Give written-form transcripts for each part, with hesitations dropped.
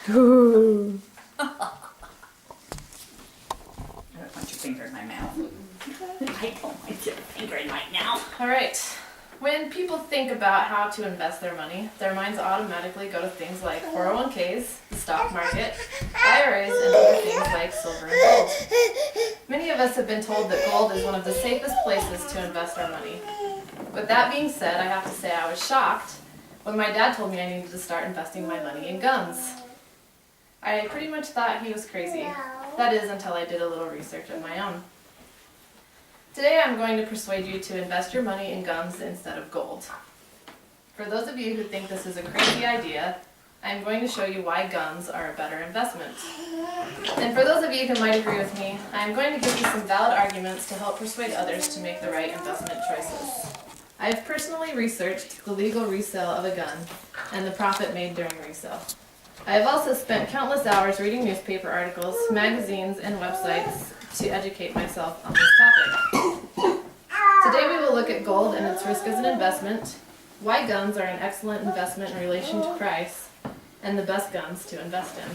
Ooh. I don't want your finger in my mouth. I don't want your finger in my mouth. All right. When people think about how to invest their money, their minds automatically go to things like 401ks, the stock market, IRAs, and other things like silver and gold. Many of us have been told that gold is one of the safest places to invest our money. With that being said, I have to say I was shocked when my dad told me I needed to start investing my money in guns. I pretty much thought he was crazy. That is, until I did a little research of my own. Today I'm going to persuade you to invest your money in guns instead of gold. For those of you who think this is a crazy idea, I'm going to show you why guns are a better investment. And for those of you who might agree with me, I'm going to give you some valid arguments to help persuade others to make the right investment choices. I have personally researched the legal resale of a gun and the profit made during resale. I have also spent countless hours reading newspaper articles, magazines, and websites to educate myself on this topic. Today we will look at gold and its risk as an investment, why guns are an excellent investment in relation to price, and the best guns to invest in.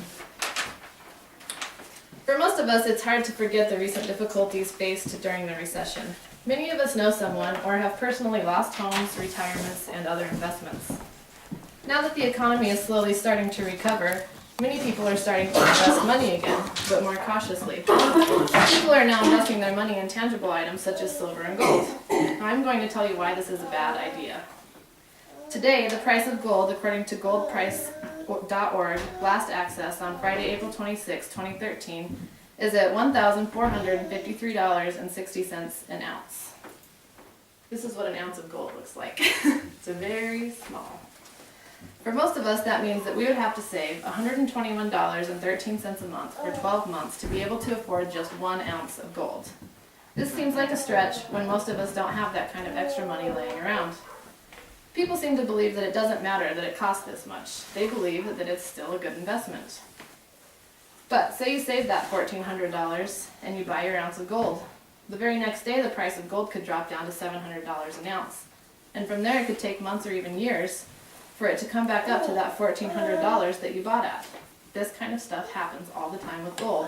For most of us, it's hard to forget the recent difficulties faced during the recession. Many of us know someone or have personally lost homes, retirements, and other investments. Now that the economy is slowly starting to recover, many people are starting to invest money again, but more cautiously. People are now investing their money in tangible items such as silver and gold. I'm going to tell you why this is a bad idea. Today, the price of gold, according to goldprice.org, last access on Friday, April 26, 2013, is at $1,453.60 an ounce. This is what an ounce of gold looks like. It's a very small. For most of us, that means that we would have to save $121.13 a month for 12 months to be able to afford just 1 ounce of gold. This seems like a stretch when most of us don't have that kind of extra money laying around. People seem to believe that it doesn't matter that it costs this much. They believe that it's still a good investment. But say you save that $1,400 and you buy your ounce of gold. The very next day, the price of gold could drop down to $700 an ounce. And from there, it could take months or even years for it to come back up to that $1,400 that you bought at. This kind of stuff happens all the time with gold.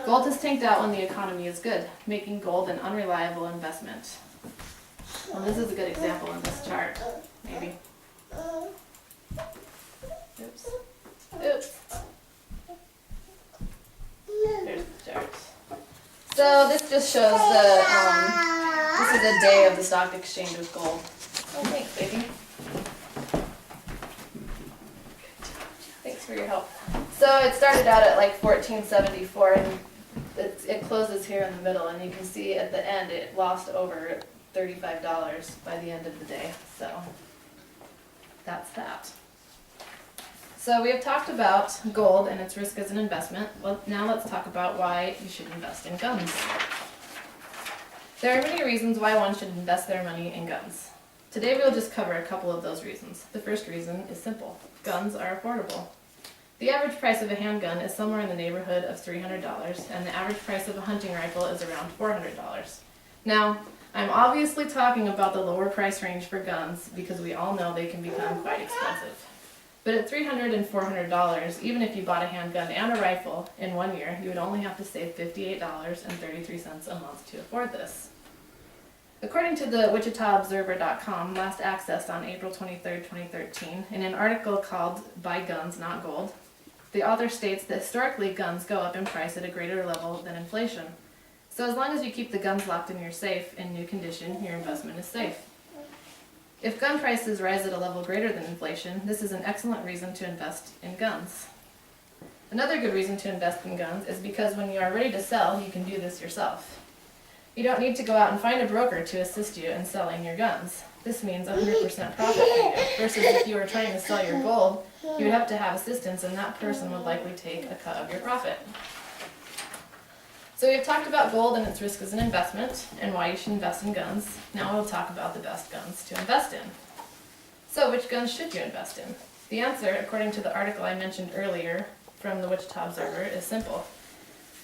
Gold has tanked out when the economy is good, making gold an unreliable investment. Well, this is a good example in this chart, maybe. Oops. Oops. There's the chart. So this just shows this is a day of the stock exchange with gold. Oh, thanks, baby. Thanks for your help. So it started out at like 1474 and it closes here in the middle, and you can see at the end it lost over $35 by the end of the day. So that's that. So we have talked about gold and its risk as an investment. Well, now let's talk about why you should invest in guns. There are many reasons why one should invest their money in guns. Today we'll just cover a couple of those reasons. The first reason is simple. Guns are affordable. The average price of a handgun is somewhere in the neighborhood of $300, and the average price of a hunting rifle is around $400. Now, I'm obviously talking about the lower price range for guns because we all know they can become quite expensive. But at $300 and $400, even if you bought a handgun and a rifle in 1 year, you would only have to save $58.33 a month to afford this. According to the WichitaObserver.com, last accessed on April 23, 2013, in an article called Buy Guns, Not Gold, the author states that historically guns go up in price at a greater level than inflation. So as long as you keep the guns locked in your safe in new condition, your investment is safe. If gun prices rise at a level greater than inflation, this is an excellent reason to invest in guns. Another good reason to invest in guns is because when you are ready to sell, you can do this yourself. You don't need to go out and find a broker to assist you in selling your guns. This means 100% profit for you, versus if you were trying to sell your gold, you would have to have assistance, and that person would likely take a cut of your profit. So we've talked about gold and its risk as an investment, and why you should invest in guns. Now we'll talk about the best guns to invest in. So which guns should you invest in? The answer, according to the article I mentioned earlier from the Wichita Observer, is simple.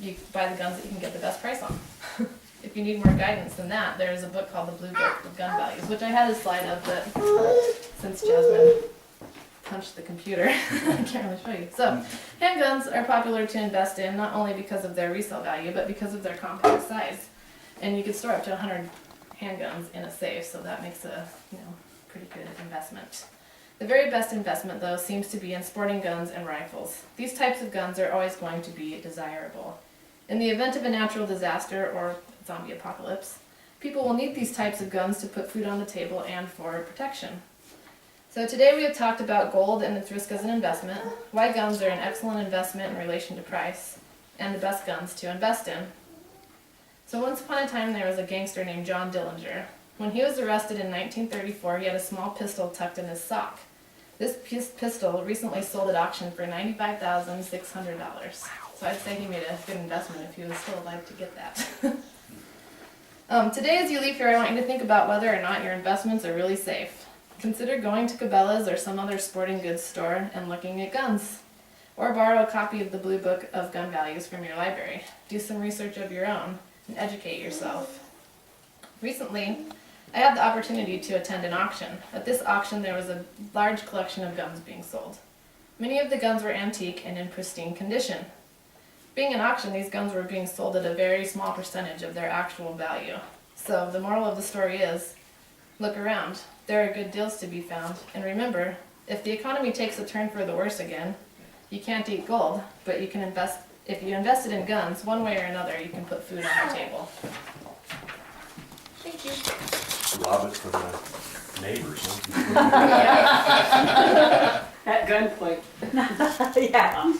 You buy the guns that you can get the best price on. If you need more guidance than that, there is a book called The Blue Book of Gun Values, which I had a slide of, but since Jasmine punch the computer. I can't really show you. So, handguns are popular to invest in not only because of their resale value, but because of their compact size. And you can store up to 100 handguns in a safe, so that makes a pretty good investment. The very best investment, though, seems to be in sporting guns and rifles. These types of guns are always going to be desirable. In the event of a natural disaster or zombie apocalypse, people will need these types of guns to put food on the table and for protection. So today we have talked about gold and its risk as an investment, why guns are an excellent investment in relation to price, and the best guns to invest in. So once upon a time there was a gangster named John Dillinger. When he was arrested in 1934, he had a small pistol tucked in his sock. This pistol recently sold at auction for $95,600. So I'd say he made a good investment if he was still alive to get that. Today as you leave here, I want you to think about whether or not your investments are really safe. Consider going to Cabela's or some other sporting goods store and looking at guns. Or borrow a copy of the Blue Book of Gun Values from your library. Do some research of your own and educate yourself. Recently, I had the opportunity to attend an auction. At this auction, there was a large collection of guns being sold. Many of the guns were antique and in pristine condition. Being an auction, these guns were being sold at a very small percentage of their actual value. So the moral of the story is, look around. There are good deals to be found. And remember, if the economy takes a turn for the worse again, you can't eat gold, but you can invest. If you invested in guns, one way or another, you can put food on the table. Thank you. Rob it from the neighbors, huh? At gunpoint. Yeah.